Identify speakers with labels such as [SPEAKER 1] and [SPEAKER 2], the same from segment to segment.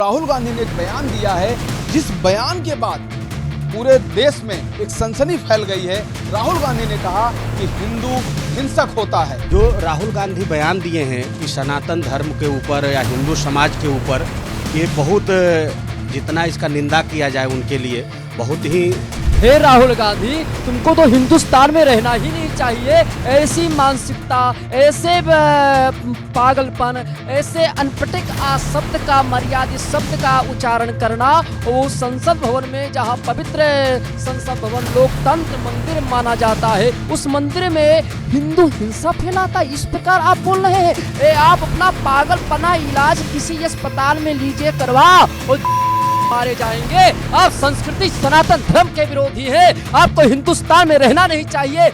[SPEAKER 1] राहुल गांधी ने एक बयान दिया है, जिस बयान के बाद पूरे देश में एक सनसनी फैल गई है। राहुल गांधी ने कहा कि हिंदू हिंसक होता है।
[SPEAKER 2] जो राहुल गांधी बयान दिए हैं कि सनातन धर्म के ऊपर या हिंदू समाज के ऊपर, ये बहुत, जितना इसका निंदा किया जाए उनके लिए बहुत ही।
[SPEAKER 3] हे राहुल गांधी, तुमको तो हिंदुस्तान में रहना ही नहीं चाहिए। ऐसी मानसिकता, ऐसे पागलपन, ऐसे अनपटिक शब्द का, मर्यादित शब्द का उच्चारण करना, वो संसद भवन में, जहां पवित्र संसद भवन लोकतंत्र मंदिर माना जाता है, उस मंदिर में हिंदू हिंसा फैलाता, इस प्रकार आप बोल रहे हैं। आप अपना पागलपना इलाज किसी अस्पताल में लीजिए, करवा, मारे जाएंगे। आप संस्कृति सनातन धर्म के विरोधी हैं। आपको हिंदुस्तान में रहना नहीं चाहिए।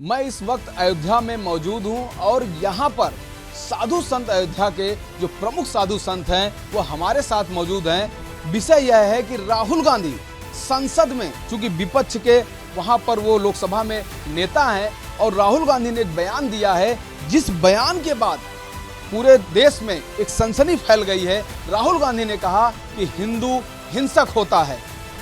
[SPEAKER 1] मैं इस वक्त अयोध्या में मौजूद हूं और यहां पर साधु संत अयोध्या के जो प्रमुख साधु संत हैं वो हमारे साथ मौजूद हैं। विषय यह है कि राहुल गांधी संसद में, चूंकि विपक्ष के वहां पर वो लोकसभा में नेता हैं, और राहुल गांधी ने एक बयान दिया है, जिस बयान के बाद पूरे देश में एक सनसनी फैल गई है। राहुल गांधी ने कहा कि हिंदू हिंसक होता है।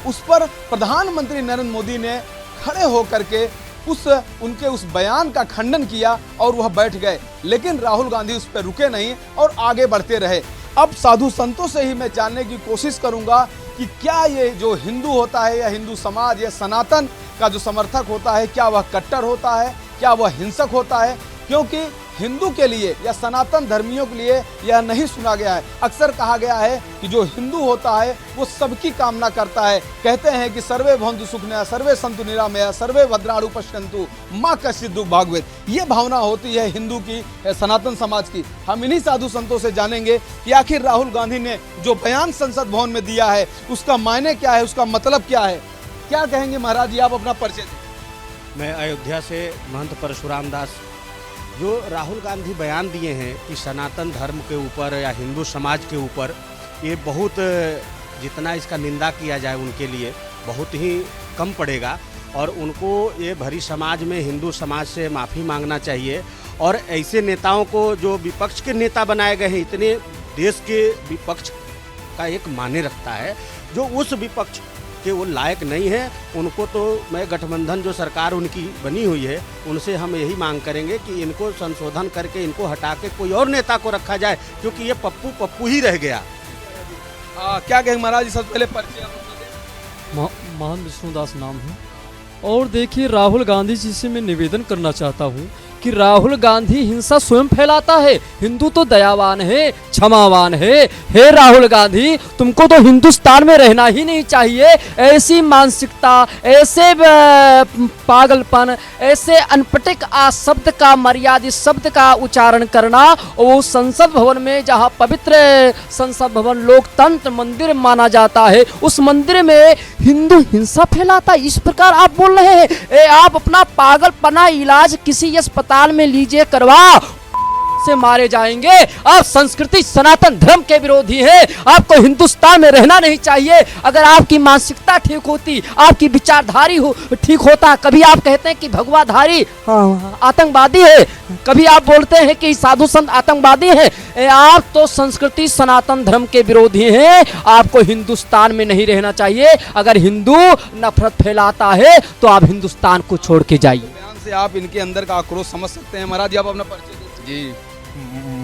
[SPEAKER 1] उस पर प्रधानमंत्री नरेंद्र मोदी ने खड़े होकर के उनके उस बयान का खंडन किया और वह बैठ गए, लेकिन राहुल गांधी उस पर रुके नहीं और आगे बढ़ते रहे। अब साधु संतों से ही मैं जानने की कोशिश करूंगा कि क्या ये जो हिंदू होता है या हिंदू समाज या सनातन का जो समर्थक होता है, क्या वह कट्टर होता है, क्या वह हिंसक होता है? क्योंकि हिंदू के लिए या सनातन धर्मियों के लिए यह नहीं सुना गया है। अक्सर कहा गया है कि जो हिंदू होता है वो सबकी कामना करता है। कहते हैं कि सर्वे भवन्तु सुखिनः, सर्वे सन्तु निरामया, सर्वे भद्राणि पश्यन्तु मा कश्चित् दुःखं भाग्भवेत्। ये भावना होती है हिंदू की, सनातन समाज की। हम इन्हीं साधु संतों से जानेंगे कि आखिर राहुल गांधी ने जो बयान संसद भवन में दिया है उसका मायने क्या है, उसका मतलब क्या है। क्या कहेंगे महाराज जी, आप अपना परिचय दें।
[SPEAKER 2] मैं अयोध्या से महंत परशुराम दास। जो राहुल गांधी बयान दिए हैं कि सनातन धर्म के ऊपर या हिंदू समाज के ऊपर, ये बहुत, जितना इसका निंदा किया जाए उनके लिए बहुत ही कम पड़ेगा, और उनको ये भरी समाज में हिंदू समाज से माफ़ी मांगना चाहिए। और ऐसे नेताओं को, जो विपक्ष के नेता बनाए गए हैं, इतने देश के विपक्ष का एक माने रखता है, जो उस विपक्ष कि वो लायक नहीं है, उनको तो मैं, गठबंधन जो सरकार उनकी बनी हुई है, उनसे हम यही मांग करेंगे कि इनको संशोधन करके इनको हटा के कोई और नेता को रखा जाए, क्योंकि ये पप्पू पप्पू ही रह गया।
[SPEAKER 1] क्या कहेंगे महाराज जी, सबसे पहले परिचय?
[SPEAKER 3] महान विष्णुदास नाम है। और देखिए, राहुल गांधी जी से मैं निवेदन करना चाहता हूँ कि राहुल गांधी हिंसा स्वयं फैलाता है। हिंदू तो दयावान है, क्षमावान है। हे राहुल गांधी, तुमको तो हिंदुस्तान में रहना ही नहीं चाहिए। ऐसी मानसिकता, ऐसे पागलपन, ऐसे अनपटिक शब्द का, मर्यादित शब्द का उच्चारण करना, वो संसद भवन में, जहां पवित्र संसद भवन लोकतंत्र मंदिर माना जाता है, उस मंदिर में हिंदू हिंसा फैलाता, इस प्रकार आप बोल रहे हैं। आप अपना पागलपना इलाज किसी अस्पताल में लीजिए, करवा, से मारे जाएंगे। आप संस्कृति सनातन धर्म के विरोधी हैं। आपको हिंदुस्तान में रहना नहीं चाहिए। अगर आपकी मानसिकता ठीक होती, आपकी विचारधारी ठीक होता, कभी आप कहते हैं कि भगवाधारी आतंकवादी है, कभी आप बोलते हैं कि साधु संत आतंकवादी है। आप तो संस्कृति सनातन धर्म के विरोधी हैं। आपको हिंदुस्तान में नहीं रहना चाहिए। अगर हिंदू नफरत फैलाता है तो आप हिंदुस्तान को छोड़ के जाइए।
[SPEAKER 1] बयान से आप इनके अंदर का आक्रोश समझ सकते हैं। महाराज जी, आप अपना परिचय दीजिए।
[SPEAKER 4] जी,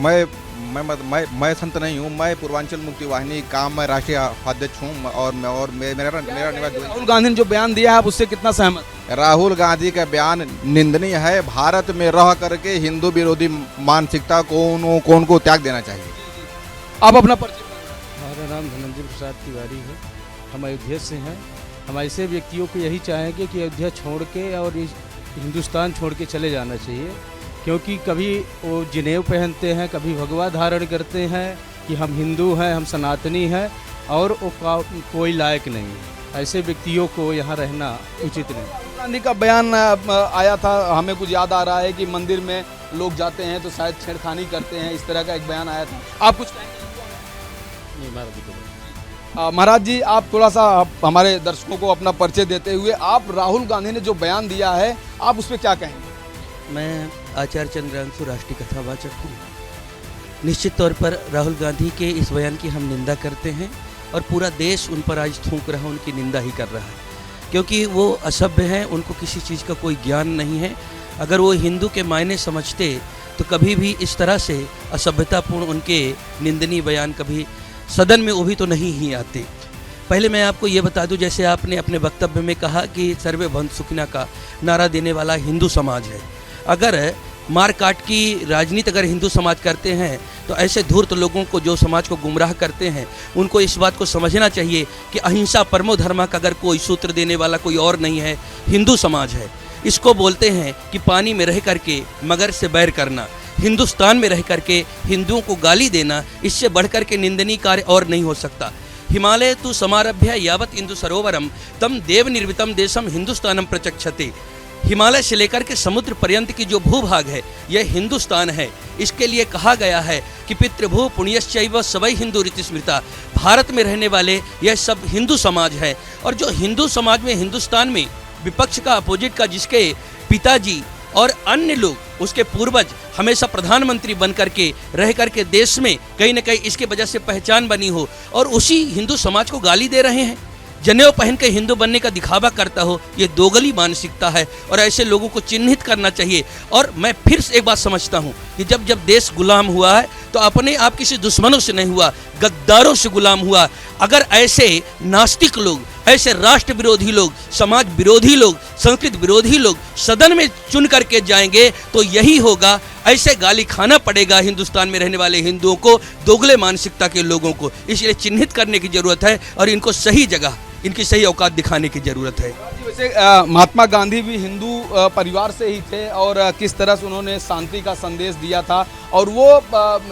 [SPEAKER 4] मैं संत नहीं हूँ। मैं पूर्वांचल मुक्ति वाहिनी काम में राष्ट्रीय अध्यक्ष हूँ, और मेरा
[SPEAKER 1] राहुल गांधी ने जो बयान दिया है, आप उससे कितना सहमत?
[SPEAKER 4] राहुल गांधी का बयान निंदनीय है। भारत में रह करके हिंदू विरोधी मानसिकता को उनको त्याग देना चाहिए।
[SPEAKER 1] आप अपना परिचय?
[SPEAKER 5] हमारा नाम धनंजय प्रसाद तिवारी है। हम अयोध्या से हैं। हम ऐसे व्यक्तियों को यही चाहेंगे कि अयोध्या छोड़ के और हिंदुस्तान छोड़ के चले जाना चाहिए, क्योंकि कभी वो जनेऊ पहनते हैं, कभी भगवा धारण करते हैं कि हम हिंदू हैं, हम सनातनी हैं, और वो कोई लायक नहीं है। ऐसे व्यक्तियों को यहाँ रहना उचित नहीं।
[SPEAKER 1] राहुल गांधी का बयान आया था, हमें कुछ याद आ रहा है कि मंदिर में लोग जाते हैं तो शायद छेड़खानी करते हैं, इस तरह का एक बयान आया था। आप कुछ कहेंगे? महाराज जी, आप थोड़ा सा हमारे दर्शकों को अपना परिचय देते हुए, आप राहुल गांधी ने जो बयान दिया है, आप उस पर क्या कहेंगे?
[SPEAKER 6] मैं आचार्य चंद्रांशु राष्ट्रीय कथावाचक हूँ। निश्चित तौर पर राहुल गांधी के इस बयान की हम निंदा करते हैं और पूरा देश उन पर आज थूक रहा है, उनकी निंदा ही कर रहा है, क्योंकि वो असभ्य हैं, उनको किसी चीज़ का कोई ज्ञान नहीं है। अगर वो हिंदू के मायने समझते तो कभी भी इस तरह से असभ्यतापूर्ण उनके निंदनीय बयान कभी सदन में वो भी तो नहीं ही आते। पहले मैं आपको ये बता दूं, जैसे आपने अपने वक्तव्य में कहा कि सर्वे भवन्तु सुखिनः का नारा देने वाला हिंदू समाज है। अगर मार काट की राजनीति अगर हिंदू समाज करते हैं तो ऐसे धूर्त लोगों को, जो समाज को गुमराह करते हैं, उनको इस बात को समझना चाहिए कि अहिंसा परमो धर्म का अगर कोई सूत्र देने वाला कोई और नहीं है, हिंदू समाज है। इसको बोलते हैं कि पानी में रह करके मगर से बैर करना, हिंदुस्तान में रह करके हिंदुओं को गाली देना, इससे बढ़कर के निंदनीय कार्य और नहीं हो सकता। हिमालय तु समारभ्य यावत इंदु सरोवरम तम देव निर्मितम देशम हिंदुस्तानम प्रचक्षते। हिमालय से लेकर के समुद्र पर्यंत की जो भूभाग है यह हिंदुस्तान है। इसके लिए कहा गया है कि पितृभू पुण्यश्चैव सवै हिंदू रीति स्मृता। भारत में रहने वाले यह सब हिंदू समाज है। और जो हिंदू समाज में, हिंदुस्तान में विपक्ष का, अपोजिट का, जिसके पिताजी और अन्य लोग, उसके पूर्वज हमेशा प्रधानमंत्री बन करके रह करके देश में कहीं ना कहीं इसके वजह से पहचान बनी हो, और उसी हिंदू समाज को गाली दे रहे हैं, जनेऊ पहन के हिंदू बनने का दिखावा करता हो, ये दोगली मानसिकता है और ऐसे लोगों को चिन्हित करना चाहिए। और मैं फिर से एक बात समझता हूँ कि जब जब देश गुलाम हुआ है तो अपने आप किसी दुश्मनों से नहीं हुआ, गद्दारों से गुलाम हुआ। अगर ऐसे नास्तिक लोग, ऐसे राष्ट्र विरोधी लोग, समाज विरोधी लोग, संस्कृत विरोधी लोग सदन में चुन करके जाएंगे तो यही होगा। ऐसे गाली खाना पड़ेगा हिंदुस्तान में रहने वाले हिंदुओं को, दोगले मानसिकता के लोगों को। इसलिए चिन्हित करने की जरूरत है और इनको सही जगह, इनकी सही औकात दिखाने की जरूरत है।
[SPEAKER 1] वैसे महात्मा गांधी भी हिंदू परिवार से ही थे और किस तरह से उन्होंने शांति का संदेश दिया था, और वो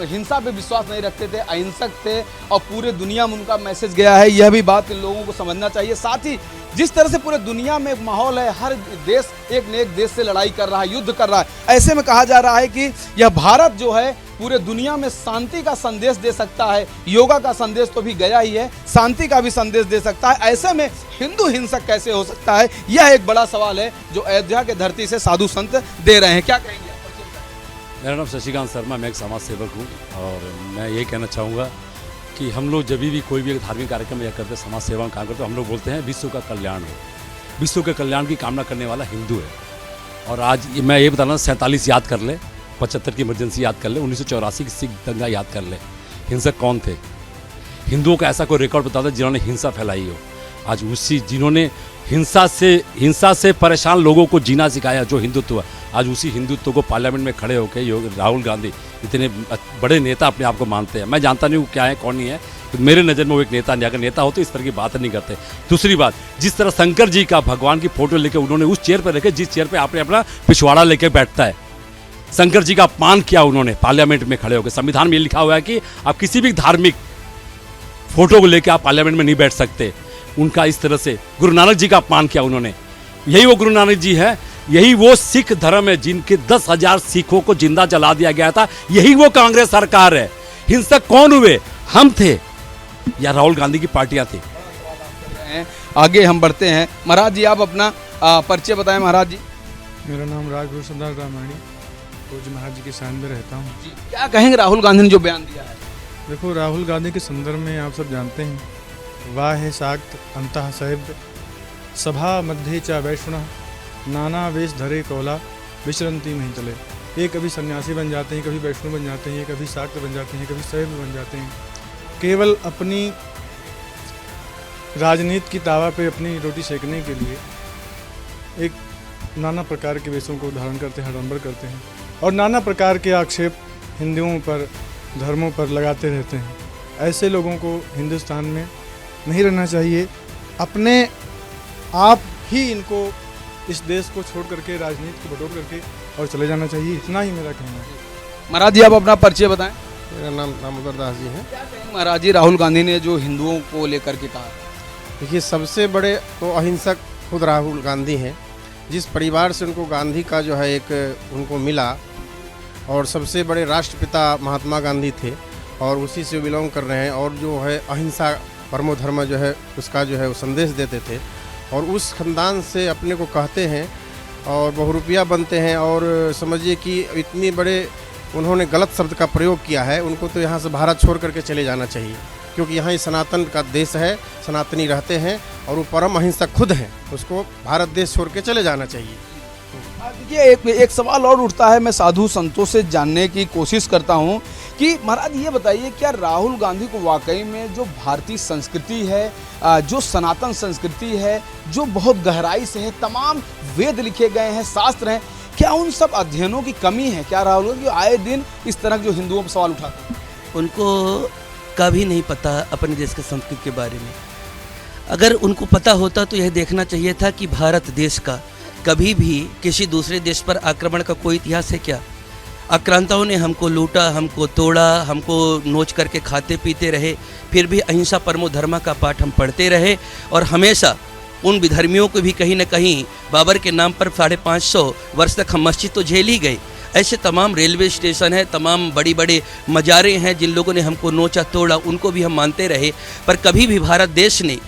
[SPEAKER 1] हिंसा पे विश्वास नहीं रखते थे, अहिंसक थे, और पूरे दुनिया में उनका मैसेज गया है। यह भी बात इन लोगों को समझना चाहिए। साथ ही जिस तरह से पूरे दुनिया में एक माहौल है, हर देश एक न एक देश से लड़ाई कर रहा है, युद्ध कर रहा है, ऐसे में कहा जा रहा है कि यह भारत जो है पूरे दुनिया में शांति का संदेश दे सकता है। योगा का संदेश तो भी गया ही है, शांति का भी संदेश दे सकता है। ऐसे में हिंदू हिंसक कैसे हो सकता है, यह एक बड़ा सवाल है जो अयोध्या के धरती से साधु संत दे रहे हैं। क्या कहेंगे आप?
[SPEAKER 7] मेरा नाम शशिकांत शर्मा, मैं एक समाज सेवक हूँ और मैं ये कहना चाहूँगा कि हम लोग जब भी कोई भी एक धार्मिक कार्यक्रम या करते, समाज सेवा का काम करते, तो हम लोग बोलते हैं विश्व का कल्याण हो। विश्व के कल्याण की कामना करने वाला हिंदू है। और आज मैं ये बताना, 47 याद कर ले, 75 की इमरजेंसी याद कर ले, 1984 की सिख दंगा याद कर ले। हिंसक कौन थे? हिंदुओं का ऐसा कोई रिकॉर्ड बता दे जिन्होंने हिंसा फैलाई हो। आज उसी जिन्होंने हिंसा से परेशान लोगों को जीना सिखाया, जो हिंदुत्व, आज उसी हिंदुत्व को पार्लियामेंट में खड़े होकर राहुल गांधी इतने बड़े नेता अपने आप को मानते हैं। मैं जानता नहीं हूँ क्या है कौन नहीं है, तो मेरे नज़र में वो एक नेता नहीं। अगर नेता हो तो इस तरह की बात नहीं करते। दूसरी बात, जिस तरह शंकर जी का भगवान की फोटो लेके उन्होंने उस चेयर पर रखे जिस चेयर पर आपने अपना पिछवाड़ा लेके बैठता है, शंकर जी का अपमान किया उन्होंने पार्लियामेंट में खड़े होकर। संविधान में लिखा हुआ है कि आप किसी भी धार्मिक फोटो को लेकर आप पार्लियामेंट में नहीं बैठ सकते। उनका इस तरह से गुरु नानक जी का अपमान किया उन्होंने। यही वो गुरु नानक जी है, यही वो सिख धर्म है जिनके 10,000 सिखों को जिंदा जला दिया गया था। यही वो कांग्रेस सरकार है। हिंसक कौन हुए? हम थे या राहुल गांधी की पार्टियां थी?
[SPEAKER 1] आगे हम बढ़ते हैं। महाराज जी, आप अपना परिचय बताएं। महाराज जी,
[SPEAKER 8] मेरा नाम राजगुरु सरदार रामायणी, पूज्य महाराज जी के साथ में रहता हूँ।
[SPEAKER 1] क्या कहेंगे राहुल गांधी ने जो बयान दिया है?
[SPEAKER 8] देखो, राहुल गांधी के संदर्भ में आप सब जानते हैं, वाह शाक्त अंतः साहिब सभा मध्य चा वैष्णव नाना वेश धरे कौला विचरंती नहीं चले। ये कभी सन्यासी बन जाते हैं, कभी वैष्णव बन जाते हैं, कभी शाक्त बन जाते हैं, कभी शैव बन जाते हैं। केवल अपनी राजनीति की तावा पे अपनी रोटी सेकने के लिए एक नाना प्रकार के वेशों को धारण करते हैं, हड़बड़ करते हैं और नाना प्रकार के आक्षेप हिंदुओं पर, धर्मों पर लगाते रहते हैं। ऐसे लोगों को हिंदुस्तान में नहीं रहना चाहिए। अपने आप ही इनको इस देश को छोड़ करके, राजनीति को बटोर करके और चले जाना चाहिए। इतना ही मेरा कहना है।
[SPEAKER 1] महाराज जी, आप अपना परिचय बताएं।
[SPEAKER 9] मेरा नाम दामोदर दास जी है।
[SPEAKER 1] महाराज जी, राहुल गांधी ने जो हिंदुओं को लेकर के कहा,
[SPEAKER 9] देखिए, सबसे बड़े तो अहिंसक खुद राहुल गांधी हैं। जिस परिवार से उनको गांधी का जो है एक उनको मिला, और सबसे बड़े राष्ट्रपिता महात्मा गांधी थे और उसी से बिलोंग कर रहे हैं, और जो है अहिंसा परमो धर्म जो है उसका जो है वो संदेश देते थे, और उस खानदान से अपने को कहते हैं और बहुरूपिया बनते हैं। और समझिए कि इतनी बड़े उन्होंने गलत शब्द का प्रयोग किया है, उनको तो यहाँ से भारत छोड़ करके चले जाना चाहिए, क्योंकि यहाँ ही सनातन का देश है, सनातनी रहते हैं और वो परम अहिंसक खुद हैं। उसको भारत देश छोड़ के चले जाना चाहिए।
[SPEAKER 1] देखिए एक सवाल और उठता है, मैं साधु संतों से जानने की कोशिश करता हूँ कि महाराज ये बताइए, क्या राहुल गांधी को वाकई में जो भारतीय संस्कृति है, जो सनातन संस्कृति है, जो बहुत गहराई से है, तमाम वेद लिखे गए हैं, शास्त्र हैं, क्या उन सब अध्ययनों की कमी है? क्या राहुल गांधी आए दिन इस तरह के जो हिंदुओं पर सवाल उठाते हैं?
[SPEAKER 6] उनको कभी नहीं पता अपने देश के संस्कृति के बारे में। अगर उनको पता होता तो यह देखना चाहिए था कि भारत देश का कभी भी किसी दूसरे देश पर आक्रमण का कोई इतिहास है क्या? आक्रांताओं ने हमको लूटा, हमको तोड़ा, हमको नोच करके खाते पीते रहे, फिर भी अहिंसा परमो धर्मा का पाठ हम पढ़ते रहे और हमेशा उन विधर्मियों को भी कहीं न कहीं बाबर के नाम पर 550 वर्ष तक हम मस्जिद तो झेल ही गए। ऐसे तमाम रेलवे स्टेशन है, तमाम बड़ी बड़े मजारे हैं जिन लोगों ने हमको नोचा तोड़ा, उनको भी हम मानते रहे, पर कभी भी भारत देश ने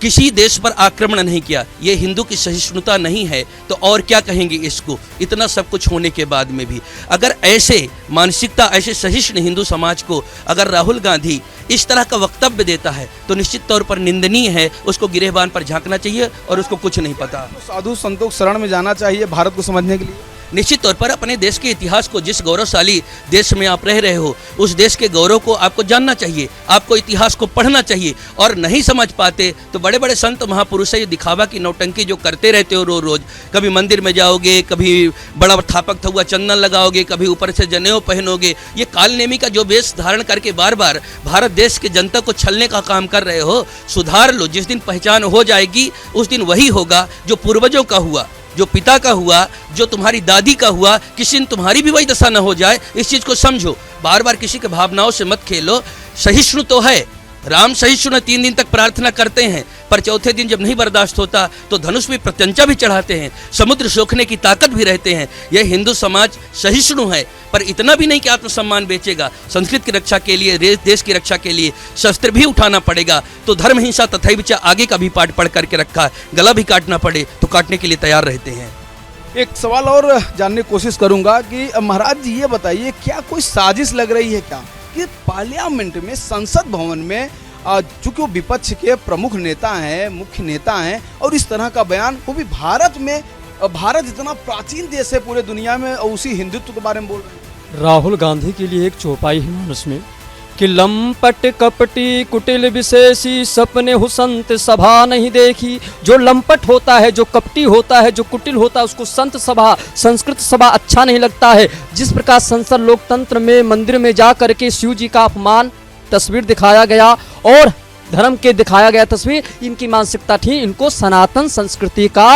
[SPEAKER 6] किसी देश पर आक्रमण नहीं किया। ये हिंदू की सहिष्णुता नहीं है तो और क्या कहेंगे इसको? इतना सब कुछ होने के बाद में भी अगर ऐसे मानसिकता, ऐसे सहिष्णु हिंदू समाज को अगर राहुल गांधी इस तरह का वक्तव्य देता है तो निश्चित तौर पर निंदनीय है। उसको गिरेबान पर झांकना चाहिए और उसको कुछ नहीं पता।
[SPEAKER 1] तो साधु संतों शरण में जाना चाहिए भारत को समझने के लिए।
[SPEAKER 6] निश्चित तौर पर अपने देश के इतिहास को, जिस गौरवशाली देश में आप रह रहे हो, उस देश के गौरव को आपको जानना चाहिए, आपको इतिहास को पढ़ना चाहिए। और नहीं समझ पाते तो बड़े बड़े संत महापुरुष है, ये दिखावा की नौटंकी जो करते रहते हो रोज रोज, कभी मंदिर में जाओगे, कभी बड़ा थापक हुआ चंदन लगाओगे, कभी ऊपर से जनेऊ पहनोगे, ये कालनेमी का जो वेश धारण करके बार बार भारत देश के जनता को छलने का काम कर रहे हो। सुधार लो। जिस दिन पहचान हो जाएगी उस दिन वही होगा जो पूर्वजों का हुआ, जो पिता का हुआ, जो तुम्हारी दादी का हुआ। किसी दिन तुम्हारी भी वही दशा न हो जाए, इस चीज़ को समझो। बार बार किसी के भावनाओं से मत खेलो। सहिष्णु तो है, राम सहिष्णु 3 दिन तक प्रार्थना करते हैं, पर चौथे दिन जब नहीं बर्दाश्त होता तो धनुष भी प्रत्यंचा भी चढ़ाते हैं, समुद्र सोखने की ताकत भी रहते हैं। यह हिंदू समाज सहिष्णु है, पर इतना भी नहीं कि आत्मसम्मान बेचेगा। संस्कृत की रक्षा के लिए, देश की रक्षा के लिए शस्त्र भी उठाना पड़ेगा। तो धर्म हिंसा तथा विचा आगे का भी पाठ पढ़ करके रखा है। गला भी काटना पड़े तो काटने के लिए तैयार रहते हैं।
[SPEAKER 1] एक सवाल और जानने की कोशिश करूंगा कि महाराज जी ये बताइए, क्या कोई साजिश लग रही है क्या कि पार्लियामेंट में, संसद भवन में, चूंकि वो विपक्ष के प्रमुख नेता हैं, मुख्य नेता हैं, और इस तरह का बयान, वो भी भारत में, भारत इतना प्राचीन देश है पूरे दुनिया में, और उसी हिंदुत्व के बारे में बोल रहे हैं।
[SPEAKER 3] राहुल गांधी के लिए एक चौपाई है मानस में कि लंपट कपटी कुटिल विशेषी सपने हुसंत सभा नहीं देखी। जो लंपट होता है, जो कपटी होता है, जो कुटिल होता है, उसको संत सभा, संस्कृत सभा अच्छा नहीं लगता है। जिस प्रकार संसद लोकतंत्र में मंदिर में जा करके शिव जी का अपमान तस्वीर दिखाया गया और धर्म के दिखाया गया तस्वीर, इनकी मानसिकता थी, इनको सनातन संस्कृति का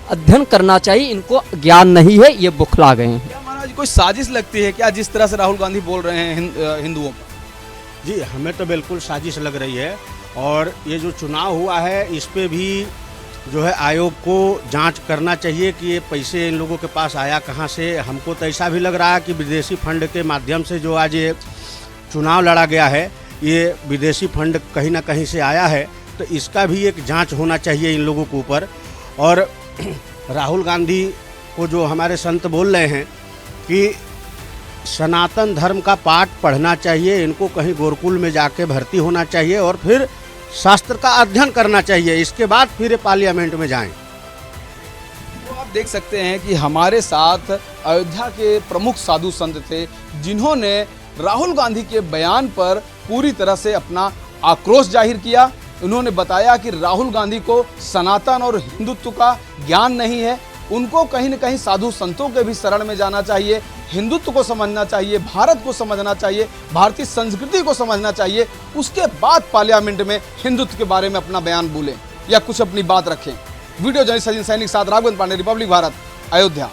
[SPEAKER 3] अध्ययन करना चाहिए, इनको ज्ञान नहीं है, ये बुखला गए हैं।
[SPEAKER 1] क्या महाराज कोई साजिश लगती है क्या जिस तरह से राहुल गांधी बोल रहे हैं हिंदुओं पर?
[SPEAKER 2] जी, हमें तो बिल्कुल साजिश लग रही है। और ये जो चुनाव हुआ है इस पे भी जो है आयोग को जांच करना चाहिए कि ये पैसे इन लोगों के पास आया कहाँ से। हमको तो ऐसा भी लग रहा है कि विदेशी फंड के माध्यम से जो आज ये चुनाव लड़ा गया है, ये विदेशी फंड कहीं ना कहीं से आया है। तो इसका भी एक जांच होना चाहिए इन लोगों के ऊपर। और राहुल गांधी को जो हमारे संत बोल रहे हैं कि सनातन धर्म का पाठ पढ़ना चाहिए, इनको कहीं गुरुकुल में जाके भर्ती होना चाहिए और फिर शास्त्र का अध्ययन करना चाहिए, इसके बाद फिर ये पार्लियामेंट में जाएं।
[SPEAKER 1] तो आप देख सकते हैं कि हमारे साथ अयोध्या के प्रमुख साधु संत थे जिन्होंने राहुल गांधी के बयान पर पूरी तरह से अपना आक्रोश जाहिर किया। उन्होंने बताया कि राहुल गांधी को सनातन और हिंदुत्व का ज्ञान नहीं है, उनको कहीं न कहीं साधु संतों के भी शरण में जाना चाहिए, हिंदुत्व को समझना चाहिए, भारत को समझना चाहिए, भारतीय संस्कृति को समझना चाहिए, उसके बाद पार्लियामेंट में हिंदुत्व के बारे में अपना बयान बोलें या कुछ अपनी बात रखें। वीडियो जर्नलिस्ट सचिन सैनिक साथ राघवेंद्र पांडे, रिपब्लिक भारत, अयोध्या।